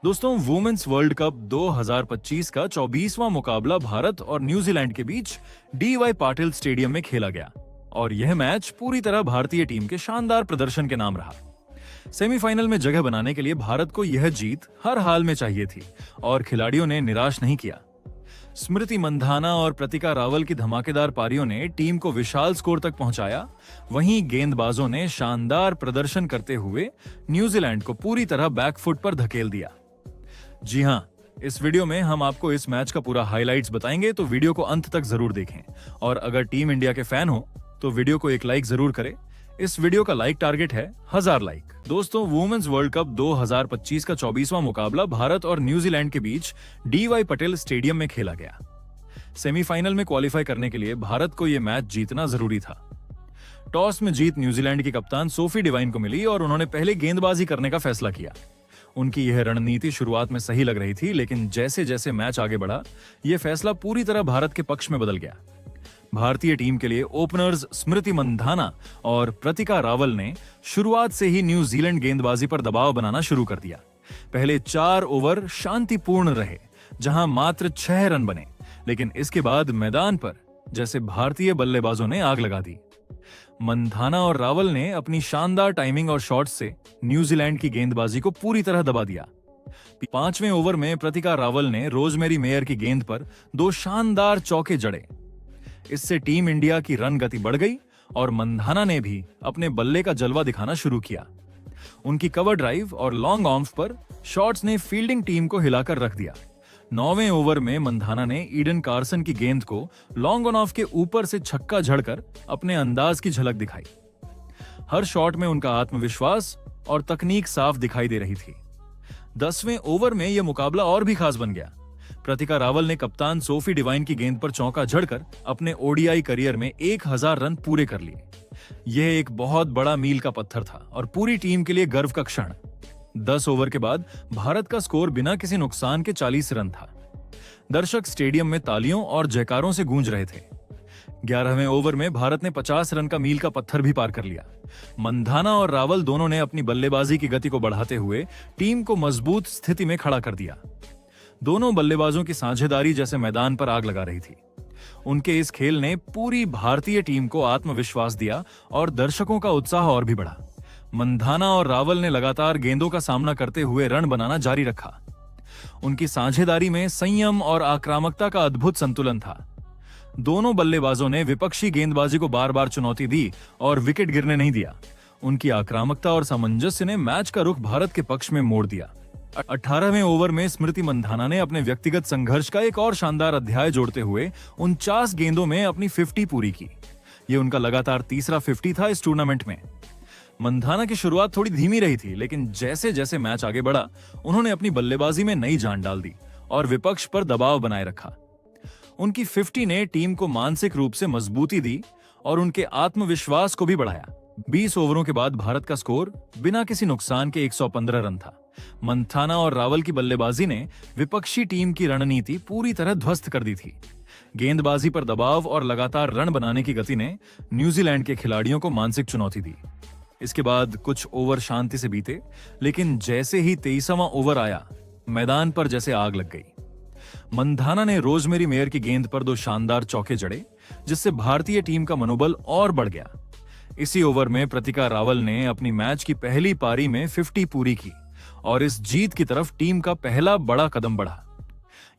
दोस्तों, women's world cup 2025 का 24वां मुकाबला भारत और न्यूजीलैंड के बीच डीवाई पाटिल स्टेडियम में खेला गया और यह मैच पूरी तरह भारतीय टीम के शानदार प्रदर्शन के नाम रहा। सेमीफाइनल में जगह बनाने के लिए भारत को यह जीत हर हाल में चाहिए थी और खिलाड़ियों ने निराश नहीं किया। स्मृति मंधाना और प्रतिका रावल की धमाकेदार पारियों ने टीम को विशाल स्कोर तक पहुंचाया। वहीं गेंदबाजों ने शानदार प्रदर्शन करते हुए न्यूजीलैंड को पूरी तरह बैकफुट पर धकेल दिया। जी हां, इस वीडियो में हम आपको इस मैच का पूरा हाइलाइट्स बताएंगे, तो वीडियो को अंत तक जरूर देखें। और अगर टीम इंडिया के फैन हो तो वीडियो को एक लाइक जरूर करें। इस वीडियो का लाइक टारगेट है 1000 लाइक। दोस्तों, वुमेन्स वर्ल्ड कप 2025 का 24वां मुकाबला भारत और न्यूजीलैंड के बीच डीवाई पटेल स्टेडियम में खेला गया। सेमीफाइनल में क्वालिफाई करने के लिए भारत को यह मैच जीतना जरूरी था। टॉस में जीत न्यूजीलैंड की कप्तान सोफी डिवाइन को मिली और उन्होंने पहले गेंदबाजी करने का फैसला किया। उनकी यह रणनीति शुरुआत में सही लग रही थी, लेकिन जैसे जैसे मैच आगे बढ़ा, यह फैसला पूरी तरह भारत के पक्ष में बदल गया। भारतीय टीम के लिए ओपनर्स स्मृति मंधाना और प्रतिका रावल ने शुरुआत से ही न्यूजीलैंड गेंदबाजी पर दबाव बनाना शुरू कर दिया। पहले 4 ओवर शांतिपूर्ण रहे, जहां मात्र 6 रन बने, लेकिन इसके बाद मैदान पर जैसे भारतीय बल्लेबाजों ने आग लगा दी। मंधाना और रावल ने अपनी शानदार टाइमिंग और शॉट्स से न्यूजीलैंड की गेंदबाजी को पूरी तरह दबा दिया। 5वें ओवर में प्रतिका रावल ने रोजमेरी मेयर की गेंद पर 2 शानदार चौके जड़े। इससे टीम इंडिया की रन गति बढ़ गई और मंधाना ने भी अपने बल्ले का जलवा दिखाना शुरू किया। उनकी कवर ड्राइव और लॉन्ग ऑफ पर शॉट्स ने फील्डिंग टीम को हिलाकर रख दिया। 9वें ओवर में मंधाना ने ईडन कार्सन की गेंद को लॉन्ग ऑन ऑफ के ऊपर से छक्का झड़कर अपने अंदाज की झलक दिखाई। हर शॉट में उनका आत्मविश्वास और तकनीक साफ दिखाई दे रही थी। 10वें ओवर में यह मुकाबला और भी खास बन गया। प्रतिका रावल ने कप्तान सोफी डिवाइन की गेंद पर चौका जड़कर अपने ओडीआई करियर में 1000 रन पूरे कर लिए। यह एक बहुत बड़ा मील का पत्थर था और पूरी टीम के लिए गर्व का क्षण। 10 ओवर के बाद भारत का स्कोर बिना किसी नुकसान के 40 रन था। दर्शक स्टेडियम में तालियों और जयकारों से गूंज रहे थे। 11वें ओवर में भारत ने 50 रन का मील का पत्थर भी पार कर लिया। मंधाना और रावल दोनों ने अपनी बल्लेबाजी की गति को बढ़ाते हुए टीम को मजबूत स्थिति में खड़ा कर दिया। दोनों बल्लेबाजों की साझेदारी जैसे मैदान पर आग लगा रही थी। उनके इस खेल ने पूरी भारतीय टीम को आत्मविश्वास दिया और दर्शकों का उत्साह और भी बढ़ा। मंधाना और रावल ने लगातार गेंदों का सामना करते हुए रन बनाना जारी रखा। उनकी साझेदारी में संयम और आक्रामकता का अद्भुत संतुलन था। दोनों बल्लेबाजों ने विपक्षी गेंदबाजी को बार बार चुनौती दी और विकेट गिरने नहीं दिया। उनकी आक्रामकता और सामंजस्य ने मैच का रुख भारत के पक्ष में मोड़ दिया। 18वें ओवर में स्मृति मंधाना ने अपने व्यक्तिगत संघर्ष का एक और शानदार अध्याय जोड़ते हुए 49 गेंदों में अपनी 50 पूरी की। यह उनका लगातार तीसरा 50 था इस टूर्नामेंट में। मंधाना की शुरुआत थोड़ी धीमी रही थी, लेकिन जैसे जैसे मैच आगे बढ़ा, उन्होंने अपनी बल्लेबाजी में नई जान डाल दी और विपक्ष पर दबाव बनाए रखा। उनकी 50 ने टीम को मानसिक रूप से मजबूती दी और उनके आत्मविश्वास को भी बढ़ाया। 20 ओवरों के बाद भारत का स्कोर बिना किसी नुकसान के 115 रन था। मंधाना और रावल की बल्लेबाजी ने विपक्षी टीम की रणनीति पूरी तरह ध्वस्त कर दी थी। गेंदबाजी पर दबाव और लगातार रन बनाने की गति ने न्यूजीलैंड के खिलाड़ियों को मानसिक चुनौती दी। इसके बाद कुछ ओवर शांति से बीते, लेकिन जैसे ही 23वां ओवर आया, मैदान पर जैसे आग लग गई। मंधाना ने रोजमेरी मेयर की गेंद पर 2 शानदार चौके जड़े, जिससे भारतीय टीम का मनोबल और बढ़ गया। इसी ओवर में प्रतिका रावल ने अपनी मैच की पहली पारी में 50 पूरी की और इस जीत की तरफ टीम का पहला बड़ा कदम बढ़ा।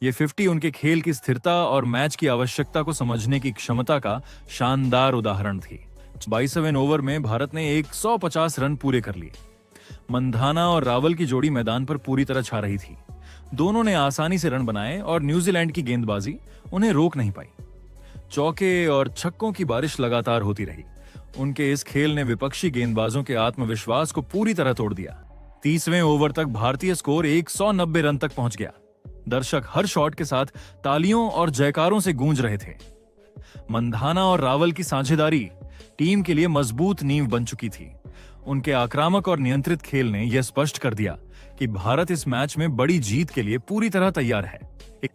यह 50 उनके खेल की स्थिरता और मैच की आवश्यकता को समझने की क्षमता का शानदार उदाहरण थी। 22वें ओवर में भारत ने 150 रन पूरे कर लिए। मंधाना और रावल की जोड़ी मैदान पर पूरी तरह छा रही थी। दोनों ने आसानी से रन बनाए और न्यूजीलैंड की गेंदबाजी उन्हें रोक नहीं पाई। चौके और छक्कों की बारिश लगातार होती रही। उनके इस खेल ने विपक्षी गेंदबाजों के आत्मविश्वास को पूरी तरह तोड़ दिया। 30वें ओवर तक भारतीय स्कोर 190 रन तक पहुंच गया। दर्शक हर शॉट के साथ तालियों और जयकारों से गूंज रहे थे। मंधाना और रावल की साझेदारी टीम के लिए मजबूत नींव बन चुकी थी। उनके आक्रामक और नियंत्रित खेल ने यह स्पष्ट कर दिया कि भारत इस मैच में बड़ी जीत के लिए पूरी तरह तैयार है।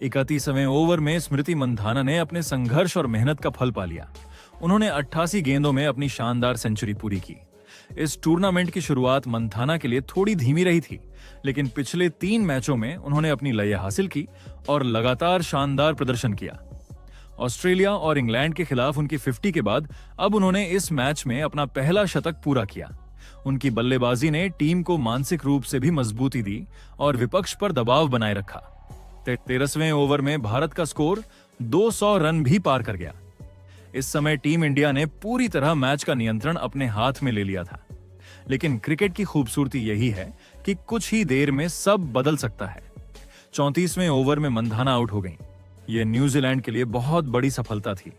31वें ओवर में स्मृति मंधाना ने अपने संघर्ष और मेहनत का फल पा लिया। उन्होंने 88 गेंदों में अपनी शानदार सेंचुरी पूरी की। इस टूर्नामेंट की शुरुआत मंथाना के लिए थोड़ी धीमी रही थी, लेकिन पिछले 3 मैचों में उन्होंने अपनी लय हासिल की और लगातार शानदार प्रदर्शन किया। ऑस्ट्रेलिया और इंग्लैंड के खिलाफ उनकी 50 के बाद अब उन्होंने इस मैच में अपना पहला शतक पूरा किया। उनकी बल्लेबाजी ने टीम को मानसिक रूप से भी मजबूती दी और विपक्ष पर दबाव बनाए रखा। 13वें ओवर में भारत का स्कोर 200 रन भी पार कर गया। इस समय टीम इंडिया ने पूरी तरह मैच का नियंत्रण अपने हाथ में ले लिया था। लेकिन क्रिकेट की खूबसूरती यही है कि कुछ ही देर में सब बदल सकता है। 34वें ओवर में मंधाना आउट हो गई। यह न्यूजीलैंड के लिए बहुत बड़ी सफलता थी।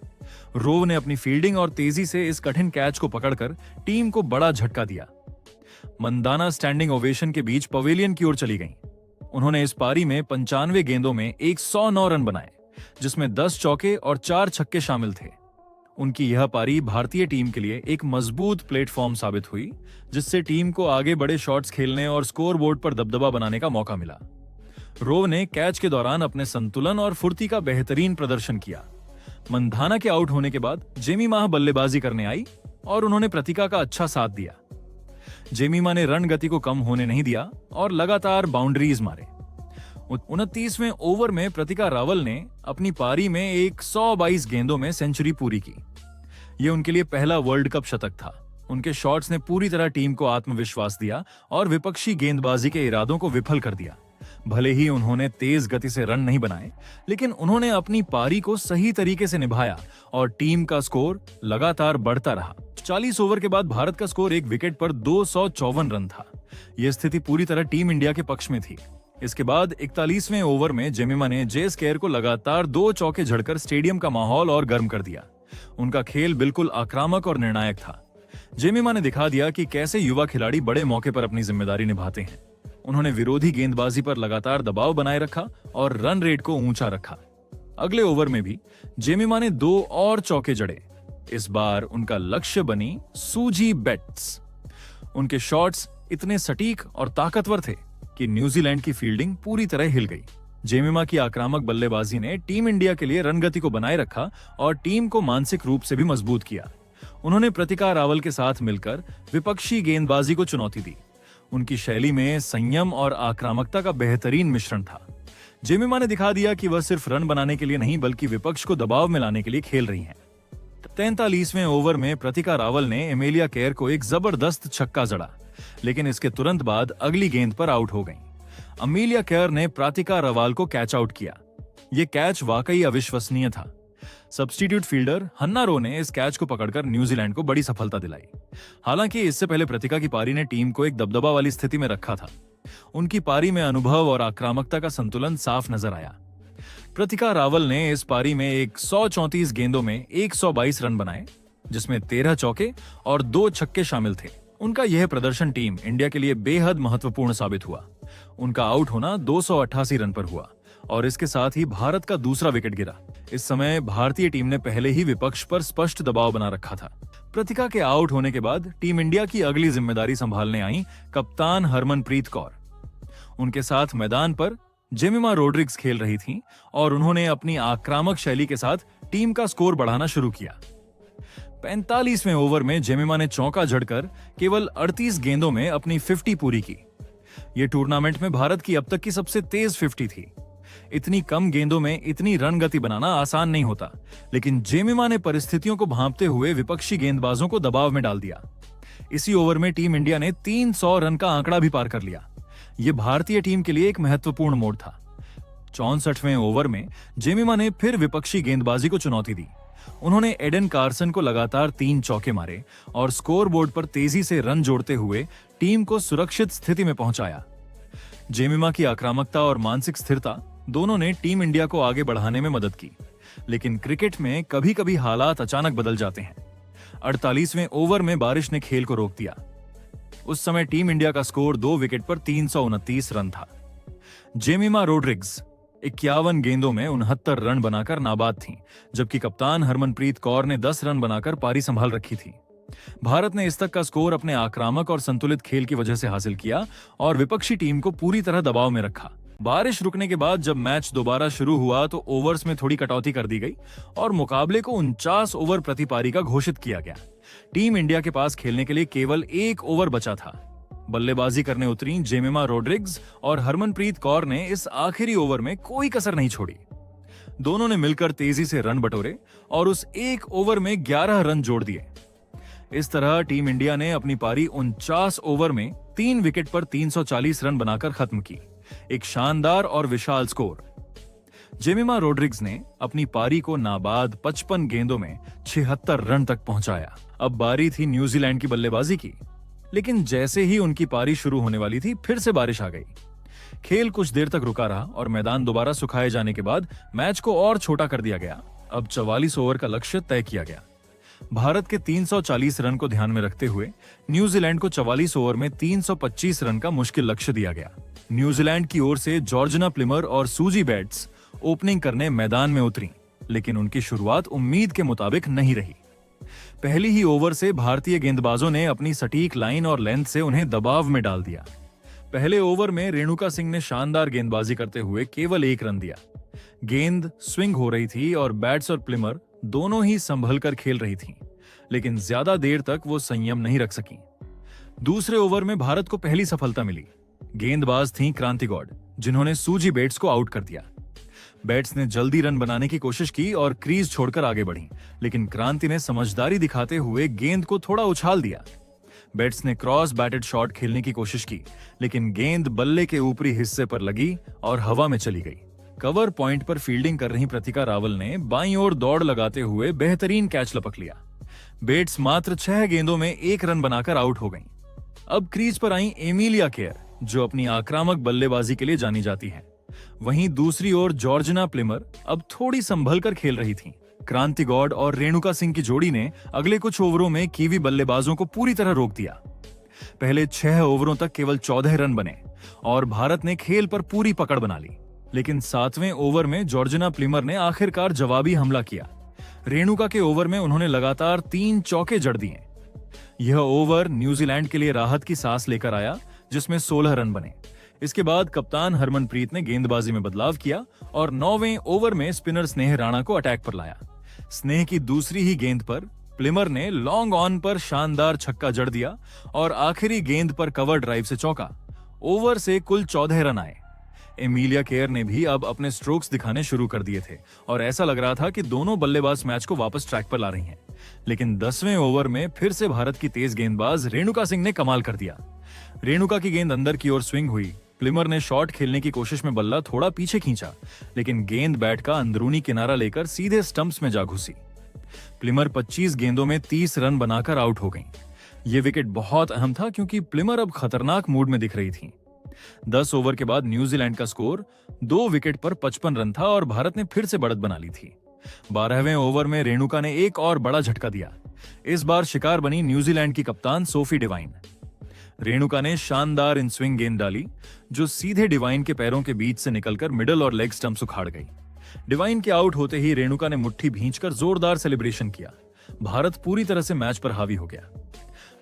रोव ने अपनी फील्डिंग और तेजी से इस कठिन कैच को पकड़कर टीम को बड़ा झटका दिया। मंदाना स्टैंडिंग ओवेशन के बीच पवेलियन की ओर चली गईं। उन्होंने इस पारी में 95 गेंदों में 109 रन बनाए, जिसमें 10 चौके और 4 छक्के शामिल थे। उनकी यह पारी भारतीय टीम के लिए एक मजबूत प्लेटफॉर्म साबित हुई, जिससे टीम को आगे बड़े शॉट्स खेलने और स्कोरबोर्ड पर दबदबा बनाने का मौका मिला। रोव ने कैच के दौरान अपने संतुलन और फुर्ती का बेहतरीन प्रदर्शन किया। मंधाना के आउट होने के बाद जेमिमा बल्लेबाजी करने आई और उन्होंने प्रतिका का अच्छा साथ दिया। जेमिमा ने रन गति को कम होने नहीं दिया और लगातार बाउंड्रीज मारे। 29वें ओवर में प्रतिका रावल ने अपनी पारी में 122 गेंदों में सेंचुरी पूरी की। यह उनके लिए पहला वर्ल्ड कप शतक था। उनके शॉट्स ने पूरी तरह टीम को आत्मविश्वास दिया और विपक्षी गेंदबाजी के इरादों को विफल कर दिया। भले ही उन्होंने तेज गति से रन नहीं बनाए, लेकिन उन्होंने अपनी पारी को सही तरीके से निभाया और टीम का स्कोर लगातार बढ़ता रहा। 40 ओवर के बाद भारत का स्कोर 1 विकेट पर 254 रन था। यह स्थिति पूरी तरह टीम इंडिया के पक्ष में थी। इसके बाद 41वें ओवर में जेमिमा ने जे स्केयर को लगातार 2 चौके झड़कर स्टेडियम का माहौल और गर्म कर दिया। उनका खेल बिल्कुल आक्रामक और निर्णायक था। जेमिमा ने दिखा दिया कि कैसे युवा खिलाड़ी बड़े मौके पर अपनी जिम्मेदारी निभाते हैं। उन्होंने विरोधी गेंदबाजी पर लगातार दबाव बनाए रखा और रन रेट को ऊंचा रखा। अगले ओवर में भी जेमिमा ने 2 और चौके जड़े। इस बार उनका लक्ष्य बनी सूजी बेट्स। उनके शॉट्स इतने सटीक और ताकतवर थे कि न्यूजीलैंड की फील्डिंग पूरी तरह हिल गई। जेमिमा की आक्रामक बल्लेबाजी ने टीम इंडिया के लिए रनगति को बनाए रखा और टीम को मानसिक रूप से भी मजबूत किया। उन्होंने प्रतिका रावल के साथ मिलकर विपक्षी गेंदबाजी को चुनौती दी। उनकी शैली में संयम और आक्रामकता का बेहतरीन मिश्रण था। जेमिमा ने दिखा दिया कि वह सिर्फ रन बनाने के लिए नहीं, बल्कि विपक्ष को दबाव में लाने के लिए खेल रही हैं। 43वें ओवर में प्रतिका रावल ने एमेलिया केयर को एक जबरदस्त छक्का जड़ा, लेकिन इसके तुरंत बाद अगली गेंद पर आउट हो गईं। अमेलिया केयर ने प्रतिका रावल को कैच आउट किया। यह कैच वाकई अविश्वसनीय था। सब्स्टिट्यूट फील्डर हन्ना रो ने इस कैच को पकड़कर न्यूजीलैंड को बड़ी सफलता दिलाई। हालांकि इससे पहले प्रतिका की पारी ने टीम को एक दबदबा वाली स्थिति में रखा था। उनकी पारी में अनुभव और आक्रामकता का संतुलन साफ नजर आया। प्रतिका रावल ने इस पारी में 134 गेंदों में 122 रन बनाए, जिसमें 13 चौके और 2 छक्के शामिल थे। उनका यह प्रदर्शन टीम इंडिया के लिए बेहद महत्वपूर्ण साबित हुआ। उनका आउट होना 288 रन पर हुआ और इसके साथ ही भारत का दूसरा विकेट गिरा। इस समय भारतीय टीम ने पहले ही विपक्ष पर स्पष्ट दबाव बना रखा था। प्रतिका के आउट होने के बाद टीम इंडिया की अगली जिम्मेदारी संभालने आई कप्तान हरमनप्रीत कौर। उनके साथ मैदान पर जेमिमा रोड्रिग्स खेल रही थीं और उन्होंने अपनी आक्रामक शैली के साथ टीम का स्कोर बढ़ाना शुरू किया। 45वें ओवर में जेमिमा ने चौका झड़कर केवल 38 गेंदों में अपनी 50 पूरी की। यह टूर्नामेंट में भारत की अब तक की सबसे तेज 50 थी। इतनी कम गेंदों में इतनी रन गति बनाना आसान नहीं होता, लेकिन जेमिमा ने परिस्थितियों को भांपते हुए विपक्षी गेंदबाजों को दबाव में डाल दिया। इसी ओवर में टीम इंडिया ने 300 रन का आंकड़ा भी पार कर लिया। यह भारतीय टीम के लिए एक महत्वपूर्ण मोड़ था। 64वें ओवर में जेमिमा ने फिर विपक्षी गेंदबाजी को चुनौती दी। उन्होंने एडन कार्सन को लगातार 3 चौके मारे और स्कोरबोर्ड पर तेजी से रन जोड़ते हुए टीम को सुरक्षित स्थिति में पहुंचाया। जेमिमा की आक्रामकता और मानसिक स्थिरता दोनों ने टीम इंडिया को आगे बढ़ाने में मदद की, लेकिन क्रिकेट में कभी-कभी हालात अचानक बदल जाते हैं। 48वें ओवर में बारिश ने खेल को रोक दिया। उस समय टीम इंडिया का स्कोर 2 विकेट पर 329 रन था। जेमिमा रोड्रिग्स 51 गेंदों में 69 रन बनाकर नाबाद थीं, जबकि कप्तान हरमनप्रीत कौर ने 10 रन बनाकर पारी संभाल रखी थी। भारत ने इस तक का स्कोर अपने आक्रामक और संतुलित खेल की वजह से हासिल किया और विपक्षी टीम को पूरी तरह दबाव में रखा। बारिश रुकने के बाद जब मैच दोबारा शुरू हुआ तो ओवर्स में थोड़ी कटौती कर दी गई और मुकाबले को 49 ओवर प्रति पारी का घोषित किया गया। टीम इंडिया के पास खेलने के लिए केवल 1 ओवर बचा था। बल्लेबाजी करने उतरी जेमिमा रोड्रिग्स और हरमनप्रीत कौर ने इस आखिरी ओवर में कोई कसर नहीं छोड़ी। दोनों ने मिलकर तेजी से रन बटोरे और उस 1 ओवर में 11 रन जोड़ दिए। इस तरह टीम इंडिया ने अपनी पारी 49 ओवर में 3 विकेट पर 340 रन बनाकर खत्म की। एक शानदार और विशाल स्कोर। जेमिमा रोड्रिग्स ने अपनी पारी को नाबाद 55 गेंदों में 76 रन तक पहुंचाया। अब बारी थी न्यूजीलैंड की बल्लेबाजी की, लेकिन जैसे ही उनकी पारी शुरू होने वाली थी फिर से बारिश आ गई। खेल कुछ देर तक रुका रहा और मैदान दोबारा सुखाए जाने के बाद मैच को और छोटा कर दिया गया। अब 44 ओवर का लक्ष्य तय किया गया। भारत के 340 रन को ध्यान में रखते हुए न्यूजीलैंड को 44 ओवर में 325 रन का मुश्किल लक्ष्य दिया गया। न्यूजीलैंड की ओर से जॉर्जना प्लिमर और सूजी बेट्स ओपनिंग करने मैदान में उतरी, लेकिन उनकी शुरुआत उम्मीद के मुताबिक नहीं रही। पहली ही ओवर से भारतीय गेंदबाजों ने अपनी सटीक लाइन और लेंथ से उन्हें दबाव में डाल दिया। पहले ओवर में रेणुका सिंह ने शानदार गेंदबाजी करते हुए केवल 1 रन दिया। गेंद स्विंग हो रही थी और बैट्स और प्लिमर दोनों ही संभल कर खेल रही थीं, लेकिन ज्यादा देर तक वो संयम नहीं रख सकी। दूसरे ओवर में भारत को पहली सफलता मिली। गेंदबाज थीं क्रांति गौड़, जिन्होंने सूजी बेट्स को आउट कर दिया। बेट्स ने जल्दी रन बनाने की कोशिश की और क्रीज छोड़कर आगे बढ़ी, लेकिन क्रांति ने समझदारी दिखाते हुए गेंद को थोड़ा उछाल दिया। बेट्स ने क्रॉस बैटेड शॉट खेलने की कोशिश की, लेकिन गेंद बल्ले के ऊपरी हिस्से पर लगी और हवा में चली गई। कवर पॉइंट पर फील्डिंग कर रही प्रतिका रावल ने बाईं ओर दौड़ लगाते हुए बेहतरीन कैच लपक लिया। बेट्स मात्र 6 गेंदों में 1 रन बनाकर आउट हो गईं। अब क्रीज पर आई एमिलिया केयर, जो अपनी आक्रामक बल्लेबाजी के लिए जानी जाती हैं। वहीं दूसरी ओर जॉर्जना प्लिमर अब थोड़ी संभल कर खेल रही थीं। क्रांति गौड़ और रेणुका सिंह की जोड़ी ने अगले कुछ ओवरों में कीवी बल्लेबाजों को पूरी तरह रोक दिया। पहले 6 ओवरों तक केवल 14 रन बने और भारत ने खेल पर पूरी पकड़ बना ली, लेकिन 7वें ओवर में जॉर्जना प्लिमर ने आखिरकार जवाबी हमला किया। रेणुका के ओवर में उन्होंने लगातार 3 चौके जड़ दिए। यह ओवर न्यूजीलैंड के लिए राहत की सांस लेकर आया, जिसमें 16 रन बने। इसके बाद कप्तान हरमनप्रीत ने गेंदबाजी में बदलाव किया और 9वें ओवर में स्पिनर स्नेह राणा को अटैक पर लाया। स्नेह की दूसरी ही गेंद पर प्लिमर ने लॉन्ग ऑन पर शानदार छक्का जड़ दिया और आखिरी गेंद पर कवर ड्राइव से चौका। ओवर से कुल 14 रन आए। एमिलिया केयर ने भी अब अपने स्ट्रोक्स दिखाने शुरू कर दिए थे और ऐसा लग रहा था कि दोनों बल्लेबाज मैच को वापस ट्रैक पर ला रही हैं। लेकिन 10वें ओवर में फिर से भारत की तेज गेंदबाज रेणुका सिंह ने कमाल कर दिया। रेणुका की गेंद अंदर की ओर स्विंग हुई। प्लिमर ने शॉट खेलने की कोशिश में बल्ला थोड़ा पीछे खींचा, लेकिन गेंद बैट का अंदरूनी किनारा लेकर सीधे स्टंप्स में जा घुसी। प्लिमर 25 गेंदों में 30 रन बनाकर आउट हो गईं। यह विकेट बहुत अहम था क्योंकि प्लिमर अब खतरनाक मूड में दिख रही थीं। 10 ओवर के बाद न्यूजीलैंड का स्कोर 2 विकेट पर 55 रन था और भारत ने फिर से बढ़त बना ली थी। 12वें ओवर में रेणुका ने एक और बड़ा झटका दिया। इस बार शिकार बनी न्यूजीलैंड की कप्तान सोफी डिवाइन। रेणुका ने शानदार इन स्विंग गेंद डाली, जो सीधे डिवाइन के पैरों के बीच से निकलकर मिडल और लेग स्टंप्स उखाड़ गई। डिवाइन के आउट होते ही रेणुका ने मुट्ठी भींचकर जोरदार सेलिब्रेशन किया। भारत पूरी तरह से मैच पर हावी हो गया।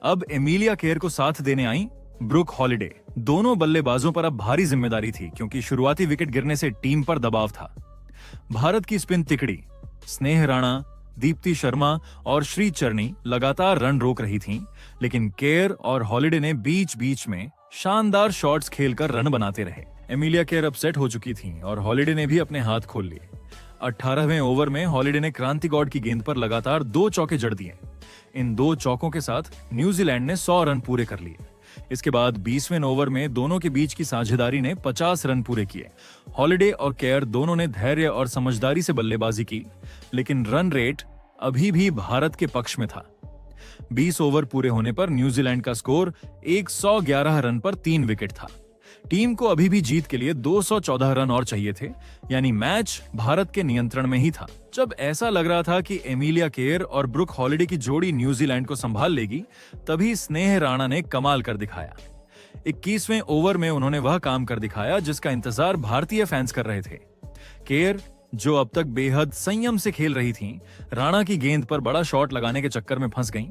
अब एमिलिया केयर को साथ देने आई ब्रुक हॉलिडे। दोनों बल्लेबाजों पर अब भारी जिम्मेदारी थी क्योंकि शुरुआती विकेट गिरने से टीम पर दबाव था। भारत की स्पिन तिकड़ी स्नेह राणा, दीप्ति शर्मा और श्री चरनी लगातार रन रोक रही थीं, लेकिन केयर और हॉलिडे ने बीच बीच में शानदार शॉट्स खेलकर रन बनाते रहे। एमिलिया केयर अपसेट हो चुकी थीं और हॉलिडे ने भी अपने हाथ खोल लिए। 18वें ओवर में हॉलिडे ने क्रांति गौड़ की गेंद पर लगातार 2 चौके जड़ दिए। इन 2 चौकों के साथ न्यूजीलैंड ने 100 रन पूरे कर लिए। इसके बाद 20वें ओवर में दोनों के बीच की साझेदारी ने 50 रन पूरे किए। हॉलिडे और केयर दोनों ने धैर्य और समझदारी से बल्लेबाजी की, लेकिन रन रेट अभी भी भारत के पक्ष में था। 20 ओवर पूरे होने पर न्यूजीलैंड का स्कोर 111 रन पर 3 विकेट था। टीम को अभी भी जीत के लिए 214 रन और चाहिए थे, यानी मैच भारत के नियंत्रण में ही था। जब ऐसा लग रहा था कि एमिलिया केयर और ब्रुक हॉलिडे की जोड़ी न्यूजीलैंड को संभाल लेगी, तभी स्नेह राणा ने कमाल कर दिखाया। 21वें ओवर में उन्होंने वह काम कर दिखाया जिसका इंतजार भारतीय फैंस कर रहे थे। केयर, जो अब तक बेहद संयम से खेल रही थीं, राणा की गेंद पर बड़ा शॉट लगाने के चक्कर में फंस गईं।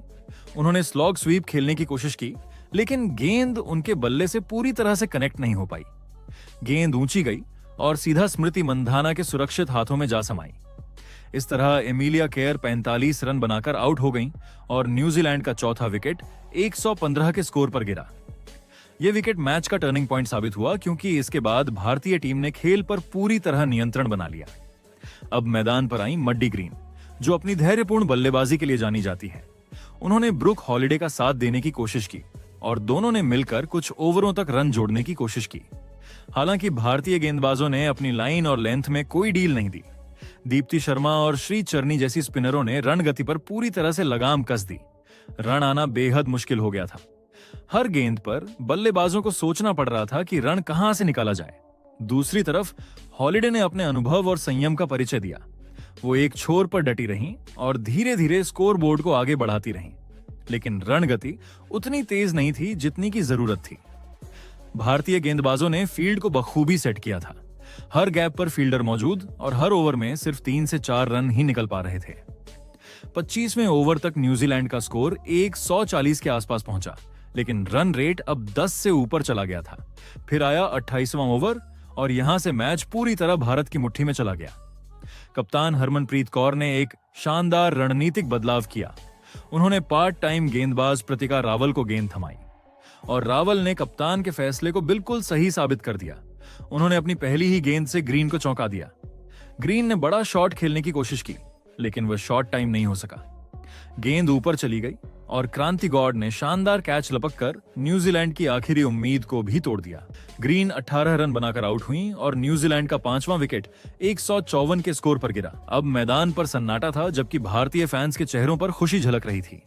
उन्होंने स्लॉग स्वीप खेलने की कोशिश की, लेकिन गेंद उनके बल्ले से पूरी तरह से कनेक्ट नहीं हो पाई। गेंद ऊंची गई और सीधा स्मृति मंधाना के सुरक्षित हाथों में जा समाई। इस तरह एमिलिया केयर 45 रन बनाकर आउट हो गईं और न्यूजीलैंड का चौथा विकेट 115 के स्कोर पर गिरा। यह विकेट मैच का टर्निंग पॉइंट साबित हुआ, क्योंकि इसके बाद भारतीय टीम ने खेल पर पूरी तरह नियंत्रण बना लिया। अब मैदान पर आई मड्डी ग्रीन, जो अपनी धैर्यपूर्ण बल्लेबाजी के लिए जानी जाती है। उन्होंने ब्रुक हॉलिडे का साथ देने की कोशिश की और दोनों ने मिलकर कुछ ओवरों तक रन जोड़ने की कोशिश की। हालांकि भारतीय गेंदबाजों ने अपनी लाइन और लेंथ में कोई डील नहीं दी। दीप्ति शर्मा और श्री चरनी जैसी स्पिनरों ने रन गति पर पूरी तरह से लगाम कस दी। रन आना बेहद मुश्किल हो गया था। हर गेंद पर बल्लेबाजों को सोचना पड़ रहा था कि रन कहां से निकाला जाए। दूसरी तरफ हॉलिडे ने अपने अनुभव और संयम का परिचय दिया। वो एक छोर पर डटी रहीं और धीरे धीरे स्कोर बोर्ड को आगे बढ़ाती रहीं, लेकिन रन गति उतनी तेज नहीं थी जितनी की जरूरत थी। भारतीय गेंदबाजों ने फील्ड को बखूबी सेट किया था। हर गैप पर फील्डर मौजूद और हर ओवर में सिर्फ 3 से 4 रन ही निकल पा रहे थे। 25वें ओवर तक न्यूजीलैंड का स्कोर 140 के आसपास पहुंचा, लेकिन रन रेट अब 10 से ऊपर चला गया था। फिर आया 28वां ओवर और यहां से मैच पूरी तरह भारत की मुट्ठी में चला गया। कप्तान हरमनप्रीत कौर ने एक शानदार रणनीतिक बदलाव किया। उन्होंने पार्ट टाइम गेंदबाज प्रतिका रावल को गेंद थमाई और रावल ने कप्तान के फैसले को बिल्कुल सही साबित कर दिया। उन्होंने अपनी पहली ही गेंद से ग्रीन को चौंका दिया। ग्रीन ने बड़ा शॉट खेलने की कोशिश की, लेकिन वह शॉट टाइम नहीं हो सका। गेंद ऊपर चली गई और क्रांति गौड़ ने शानदार कैच लपककर न्यूजीलैंड की आखिरी उम्मीद को भी तोड़ दिया। ग्रीन 18 रन बनाकर आउट हुई और न्यूजीलैंड का 5वां विकेट 154 के स्कोर पर गिरा। अब मैदान पर सन्नाटा था, जबकि भारतीय फैंस के चेहरों पर खुशी झलक रही थी।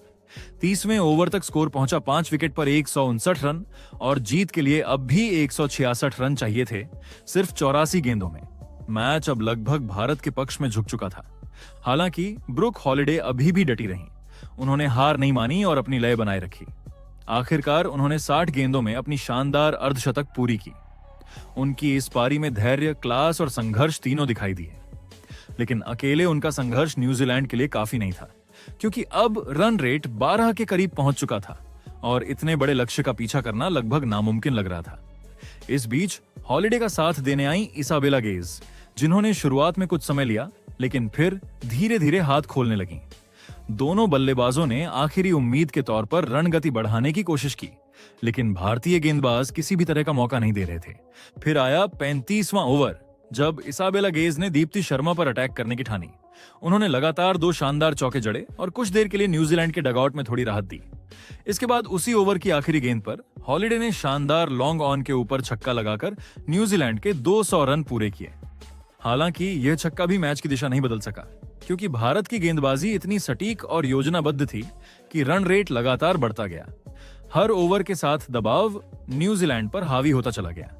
30वें ओवर तक स्कोर पहुंचा 5 विकेट पर 159 रन और जीत के लिए अब भी 166 रन चाहिए थे, सिर्फ 84 गेंदों में। मैच अब लगभग भारत के पक्ष में झुक चुका था। हालांकि ब्रुक हॉलिडे अभी भी डटी रहीं। उन्होंने हार नहीं मानी और अपनी लय बनाए रखी। आखिरकार उन्होंने 60 गेंदों में अपनी शानदार अर्धशतक पूरी की। उनकी इस पारी में धैर्य, क्लास और संघर्ष तीनों दिखाई दिए। लेकिन अकेले उनका संघर्ष न्यूजीलैंड के लिए काफी नहीं था, क्योंकि अब रन रेट 12 के करीब पहुंच चुका था और इतने बड़े लक्ष्य का पीछा करना लगभग नामुमकिन लग रहा था। इस बीच हॉलिडे का साथ देने आई इसाबेला गेज, जिन्होंने शुरुआत में कुछ समय लिया, लेकिन फिर धीरे धीरे हाथ खोलने लगीं। दोनों बल्लेबाजों ने आखिरी उम्मीद के तौर पर रन गति बढ़ाने की कोशिश की, लेकिन भारतीय गेंदबाज किसी भी तरह का मौका नहीं दे रहे थे। फिर आया 35वां ओवर, जब इसाबेला गेज ने दीप्ति शर्मा पर अटैक करने की ठानी। उन्होंने लगातार 2 शानदार चौके जड़े और कुछ देर के लिए न्यूजीलैंड के डगआउट में थोड़ी राहत दी। इसके बाद उसी ओवर की आखिरी गेंद पर हॉलिडे ने शानदार लॉन्ग ऑन के ऊपर छक्का लगाकर न्यूजीलैंड के 200 रन पूरे किए। हालांकि यह छक्का भी मैच की दिशा नहीं बदल सका, क्योंकि भारत की गेंदबाजी इतनी सटीक और योजनाबद्ध थी कि रन रेट लगातार बढ़ता गया। हर ओवर के साथ दबाव न्यूजीलैंड पर हावी होता चला गया।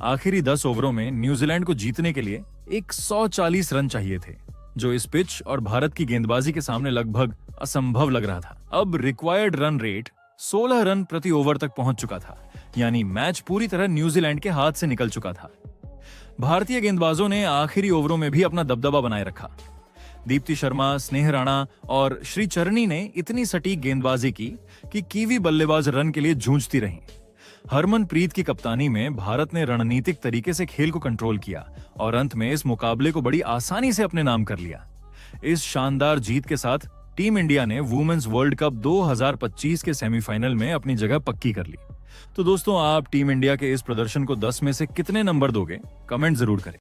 आखिरी 10 ओवरों में न्यूजीलैंड को जीतने के लिए 140 रन चाहिए थे, जो इस पिच और भारत की गेंदबाजी के सामने लगभग असंभव लग रहा था। अब रिक्वायर्ड रन रेट 16 रन प्रति ओवर तक पहुंच चुका था, यानी मैच पूरी तरह न्यूजीलैंड के हाथ से निकल चुका था। भारतीय गेंदबाजों ने आखिरी ओवरों में भी अपना दबदबा बनाए रखा। दीप्ति शर्मा, स्नेह राणा और श्री चरनी ने इतनी सटीक गेंदबाजी की कि कीवी बल्लेबाज रन के लिए जूझती रहीं। हरमनप्रीत की कप्तानी में भारत ने रणनीतिक तरीके से खेल को कंट्रोल किया और अंत में इस मुकाबले को बड़ी आसानी से अपने नाम कर लिया। इस शानदार जीत के साथ टीम इंडिया ने वुमेन्स वर्ल्ड कप 2025 के सेमीफाइनल में अपनी जगह पक्की कर ली। तो दोस्तों, आप टीम इंडिया के इस प्रदर्शन को 10 में से कितने नंबर दोगे? कमेंट जरूर करें।